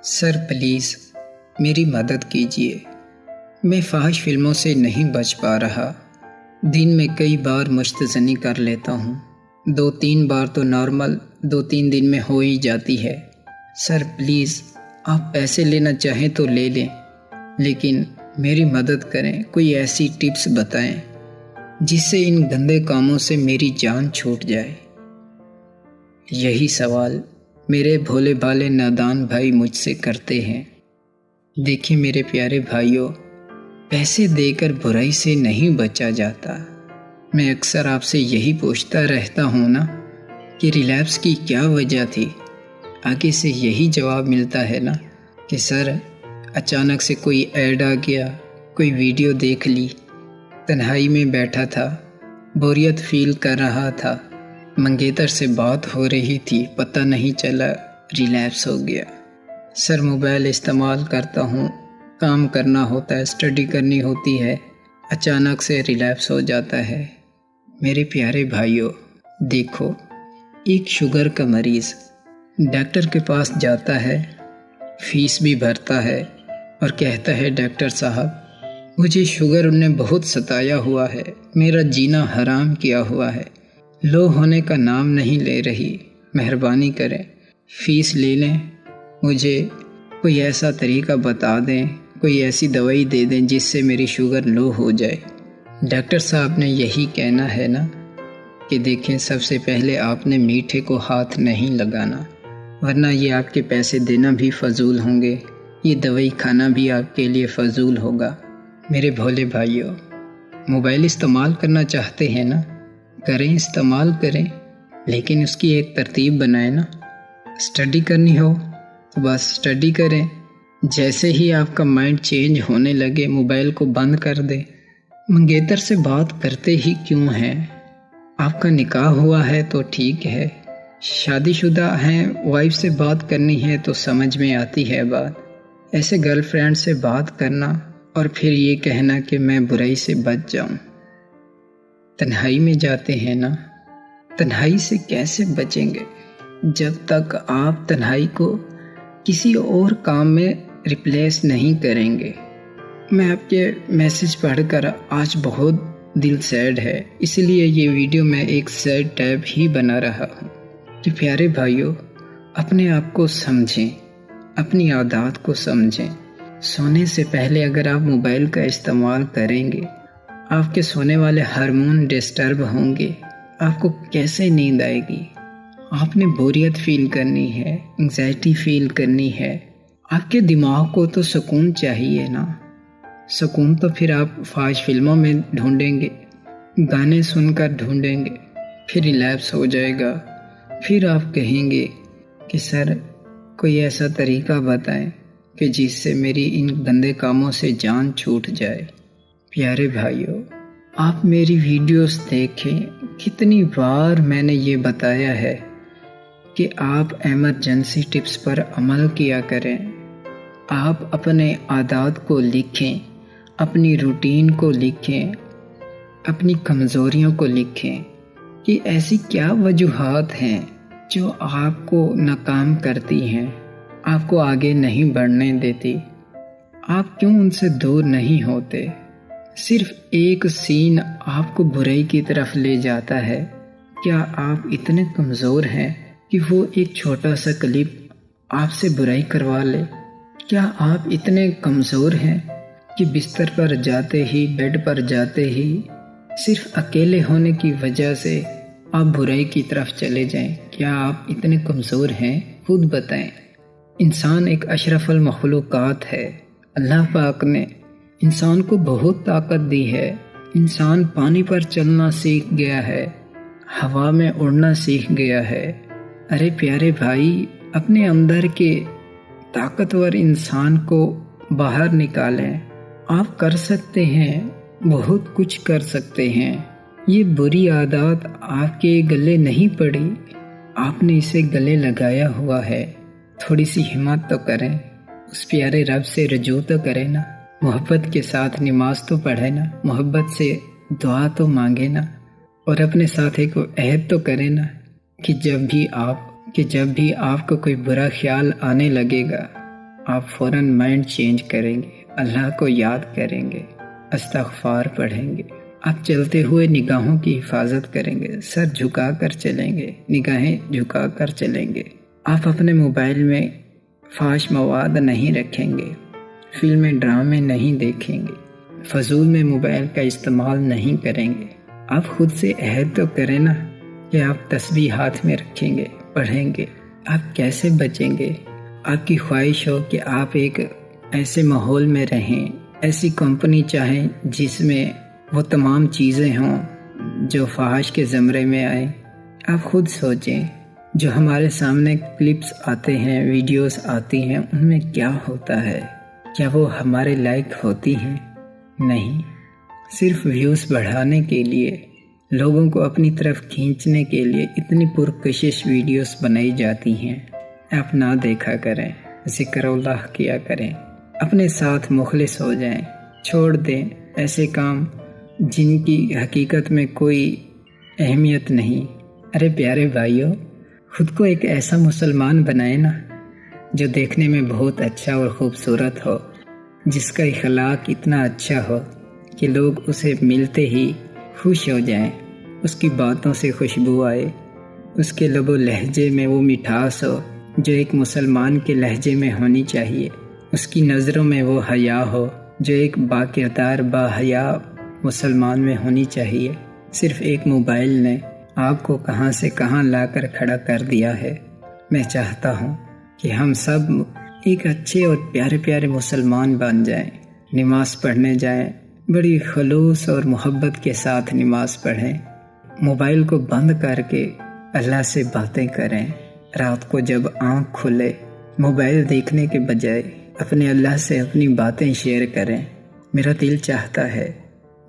Sir please میری مدد کیجیے۔ میں فحش فلموں سے نہیں بچ پا رہا۔ دن میں کئی بار مشتزنی کر لیتا ہوں، 2-3 بار تو نارمل 2-3 دن میں ہو ہی جاتی ہے۔ سر پلیز آپ پیسے لینا چاہیں تو لے لیں، لیکن میری مدد کریں، کوئی ایسی ٹپس بتائیں جس سے ان گندے کاموں سے میری جان چھوٹ جائے۔ یہی سوال میرے بھولے بھالے نادان بھائی مجھ سے کرتے ہیں۔ دیکھیں میرے پیارے بھائیوں، پیسے دے کر برائی سے نہیں بچا جاتا۔ میں اکثر آپ سے یہی پوچھتا رہتا ہوں نا کہ ریلیپس کی کیا وجہ تھی، آگے سے یہی جواب ملتا ہے نا کہ سر اچانک سے کوئی ایڈ آ گیا، کوئی ویڈیو دیکھ لی، تنہائی میں بیٹھا تھا، بوریت فیل کر رہا تھا، منگیتر سے بات ہو رہی تھی، پتہ نہیں چلا، ریلیپس ہو گیا۔ سر موبائل استعمال کرتا ہوں، کام کرنا ہوتا ہے، اسٹڈی کرنی ہوتی ہے، اچانک سے ریلیپس ہو جاتا ہے۔ میرے پیارے بھائیوں، دیکھو، ایک شوگر کا مریض ڈاکٹر کے پاس جاتا ہے، فیس بھی بھرتا ہے اور کہتا ہے ڈاکٹر صاحب مجھے شوگر نے بہت ستایا ہوا ہے، میرا جینا حرام کیا ہوا ہے، لو ہونے کا نام نہیں لے رہی، مہربانی کریں، فیس لے لیں، مجھے کوئی ایسا طریقہ بتا دیں، کوئی ایسی دوائی دے دیں جس سے میری شوگر لو ہو جائے۔ ڈاکٹر صاحب نے یہی کہنا ہے نا کہ دیکھیں، سب سے پہلے آپ نے میٹھے کو ہاتھ نہیں لگانا، ورنہ یہ آپ کے پیسے دینا بھی فضول ہوں گے، یہ دوائی کھانا بھی آپ کے لیے فضول ہوگا۔ میرے بھولے بھائیوں، موبائل استعمال کرنا چاہتے ہیں نا، کریں، استعمال کریں، لیکن اس کی ایک ترتیب بنائیں نا۔ اسٹڈی کرنی ہو تو بس اسٹڈی کریں، جیسے ہی آپ کا مائنڈ چینج ہونے لگے موبائل کو بند کر دیں۔ منگیتر سے بات کرتے ہی کیوں ہیں؟ آپ کا نکاح ہوا ہے تو ٹھیک ہے، شادی شدہ ہیں، وائف سے بات کرنی ہے تو سمجھ میں آتی ہے بات۔ ایسے گرل فرینڈ سے بات کرنا اور پھر یہ کہنا کہ میں برائی سے بچ جاؤں۔ تنہائی میں جاتے ہیں نا، تنہائی سے کیسے بچیں گے جب تک آپ تنہائی کو کسی اور کام میں ریپلیس نہیں کریں گے؟ میں آپ کے میسج پڑھ کر آج بہت دل سیڈ ہے، اس لیے یہ ویڈیو میں ایک سیڈ ٹیب ہی بنا رہا ہوں۔ کہ پیارے بھائیوں، اپنے آپ کو سمجھیں، اپنی عادات کو سمجھیں۔ سونے سے پہلے اگر آپ موبائل کا استعمال کریں گے، آپ کے سونے والے ہارمون ڈسٹرب ہوں گے، آپ کو کیسے نیند آئے گی؟ آپ نے بوریت فیل کرنی ہے، انگزائٹی فیل کرنی ہے۔ آپ کے دماغ کو تو سکون چاہیے نا، سکون تو پھر آپ فحش فلموں میں ڈھونڈیں گے، گانے سن کر ڈھونڈیں گے، پھر ریلیپس ہو جائے گا، پھر آپ کہیں گے کہ سر کوئی ایسا طریقہ بتائیں کہ جس سے میری ان گندے کاموں سے جان چھوٹ جائے۔ پیارے بھائیوں، آپ میری ویڈیوز دیکھیں، کتنی بار میں نے یہ بتایا ہے کہ آپ ایمرجنسی ٹپس پر عمل کیا کریں۔ آپ اپنے عادات کو لکھیں، اپنی روٹین کو لکھیں، اپنی کمزوریوں کو لکھیں کہ ایسی کیا وجوہات ہیں جو آپ کو ناکام کرتی ہیں، آپ کو آگے نہیں بڑھنے دیتی، آپ کیوں ان سے دور نہیں ہوتے؟ صرف ایک سین آپ کو برائی کی طرف لے جاتا ہے۔ کیا آپ اتنے کمزور ہیں کہ وہ ایک چھوٹا سا کلپ آپ سے برائی کروا لے؟ کیا آپ اتنے کمزور ہیں کہ بستر پر جاتے ہی، بیڈ پر جاتے ہی، صرف اکیلے ہونے کی وجہ سے آپ برائی کی طرف چلے جائیں؟ کیا آپ اتنے کمزور ہیں؟ خود بتائیں۔ انسان ایک اشرف المخلوقات ہے، اللہ پاک نے انسان کو بہت طاقت دی ہے۔ انسان پانی پر چلنا سیکھ گیا ہے، ہوا میں اڑنا سیکھ گیا ہے۔ ارے پیارے بھائی، اپنے اندر کے طاقتور انسان کو باہر نکالیں۔ آپ کر سکتے ہیں، بہت کچھ کر سکتے ہیں۔ یہ بری عادات آپ کے گلے نہیں پڑی، آپ نے اسے گلے لگایا ہوا ہے۔ تھوڑی سی ہمت تو کریں، اس پیارے رب سے رجوع تو کریں نا، محبت کے ساتھ نماز تو پڑھیں نا، محبت سے دعا تو مانگے نا، اور اپنے ساتھ ایک عہد تو کریں نا کہ جب بھی آپ کو کوئی برا خیال آنے لگے گا آپ فوراً مائنڈ چینج کریں گے، اللہ کو یاد کریں گے، استغفار پڑھیں گے۔ آپ چلتے ہوئے نگاہوں کی حفاظت کریں گے، سر جھکا کر چلیں گے، نگاہیں جھکا کر چلیں گے۔ آپ اپنے موبائل میں فحش مواد نہیں رکھیں گے، فلمیں ڈرامے نہیں دیکھیں گے، فضول میں موبائل کا استعمال نہیں کریں گے۔ آپ خود سے عہد تو کریں نا کہ آپ تسبیح ہاتھ میں رکھیں گے، پڑھیں گے۔ آپ کیسے بچیں گے؟ آپ کی خواہش ہو کہ آپ ایک ایسے ماحول میں رہیں، ایسی کمپنی چاہیں جس میں وہ تمام چیزیں ہوں جو فحش کے زمرے میں آئیں۔ آپ خود سوچیں، جو ہمارے سامنے کلپس آتے ہیں، ویڈیوز آتی ہیں، ان میں کیا ہوتا ہے؟ کیا وہ ہمارے لائق ہوتی ہیں؟ نہیں، صرف ویوز بڑھانے کے لیے، لوگوں کو اپنی طرف کھینچنے کے لیے اتنی پرکشش ویڈیوز بنائی جاتی ہیں۔ آپ نہ دیکھا کریں، ذکر اللہ کیا کریں، اپنے ساتھ مخلص ہو جائیں، چھوڑ دیں ایسے کام جن کی حقیقت میں کوئی اہمیت نہیں۔ ارے پیارے بھائیوں، خود کو ایک ایسا مسلمان بنائے نا جو دیکھنے میں بہت اچھا اور خوبصورت ہو، جس کا اخلاق اتنا اچھا ہو کہ لوگ اسے ملتے ہی خوش ہو جائیں، اس کی باتوں سے خوشبو آئے، اس کے لب و لہجے میں وہ مٹھاس ہو جو ایک مسلمان کے لہجے میں ہونی چاہیے، اس کی نظروں میں وہ حیا ہو جو ایک با کردار با حیا مسلمان میں ہونی چاہیے۔ صرف ایک موبائل نے آپ کو کہاں سے کہاں لا کر کھڑا کر دیا ہے۔ میں چاہتا ہوں کہ ہم سب ایک اچھے اور پیارے پیارے مسلمان بن جائیں، نماز پڑھنے جائیں، بڑی خلوص اور محبت کے ساتھ نماز پڑھیں، موبائل کو بند کر کے اللہ سے باتیں کریں۔ رات کو جب آنکھ کھلے، موبائل دیکھنے کے بجائے اپنے اللہ سے اپنی باتیں شیئر کریں۔ میرا دل چاہتا ہے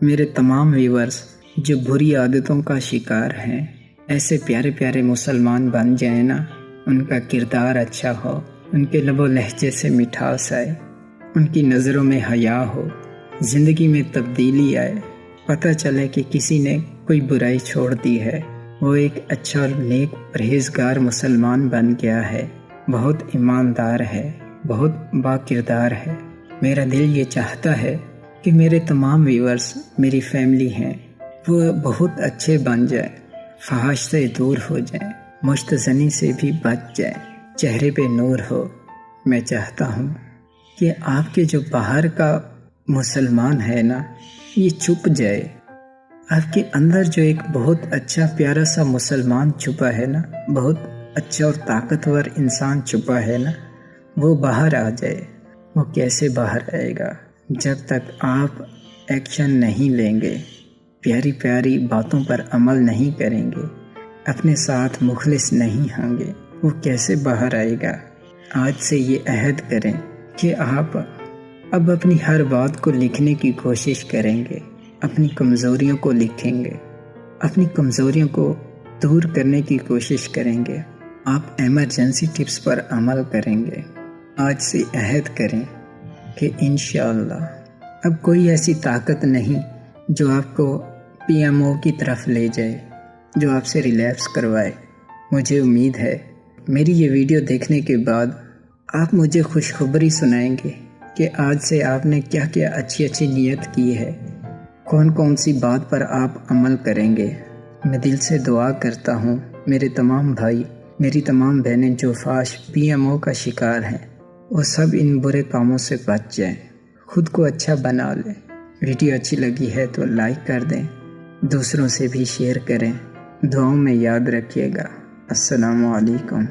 میرے تمام ویورز جو بری عادتوں کا شکار ہیں، ایسے پیارے پیارے مسلمان بن جائیں نا، ان کا کردار اچھا ہو، ان کے لب و لہجے سے مٹھاس آئے، ان کی نظروں میں حیا ہو، زندگی میں تبدیلی آئے، پتہ چلے کہ کسی نے کوئی برائی چھوڑ دی ہے، وہ ایک اچھا اور نیک پرہیزگار مسلمان بن گیا ہے، بہت ایماندار ہے، بہت با کردار ہے۔ میرا دل یہ چاہتا ہے کہ میرے تمام ویورز میری فیملی ہیں، وہ بہت اچھے بن جائیں، فحش سے دور ہو جائیں، مشت زنی سے بھی بچ جائیں، چہرے پہ نور ہو۔ میں چاہتا ہوں کہ آپ کے جو باہر کا مسلمان ہے نا، یہ چھپ جائے، آپ کے اندر جو ایک بہت اچھا پیارا سا مسلمان چھپا ہے نا، بہت اچھا اور طاقتور انسان چھپا ہے نا، وہ باہر آ جائے۔ وہ کیسے باہر آئے گا؟ جب تک آپ ایکشن نہیں لیں گے، پیاری پیاری باتوں پر عمل نہیں کریں گے، اپنے ساتھ مخلص نہیں ہوں گے، وہ کیسے باہر آئے گا؟ آج سے یہ عہد کریں کہ آپ اب اپنی ہر بات کو لکھنے کی کوشش کریں گے، اپنی کمزوریوں کو لکھیں گے، اپنی کمزوریوں کو دور کرنے کی کوشش کریں گے، آپ ایمرجنسی ٹپس پر عمل کریں گے۔ آج سے عہد کریں کہ انشاءاللہ اب کوئی ایسی طاقت نہیں جو آپ کو PMO کی طرف لے جائے، جو آپ سے ریلیکس کروائے۔ مجھے امید ہے میری یہ ویڈیو دیکھنے کے بعد آپ مجھے خوشخبری سنائیں گے کہ آج سے آپ نے کیا کیا اچھی نیت کی ہے، کون کون سی بات پر آپ عمل کریں گے۔ میں دل سے دعا کرتا ہوں میرے تمام بھائی، میری تمام بہنیں جو فحش PMO کا شکار ہیں، وہ سب ان برے کاموں سے بچ جائیں، خود کو اچھا بنا لیں۔ ویڈیو اچھی لگی ہے تو لائک کر دیں، دوسروں سے بھی شیئر کریں، دعاؤں میں یاد رکھیے گا۔ السلام علیکم۔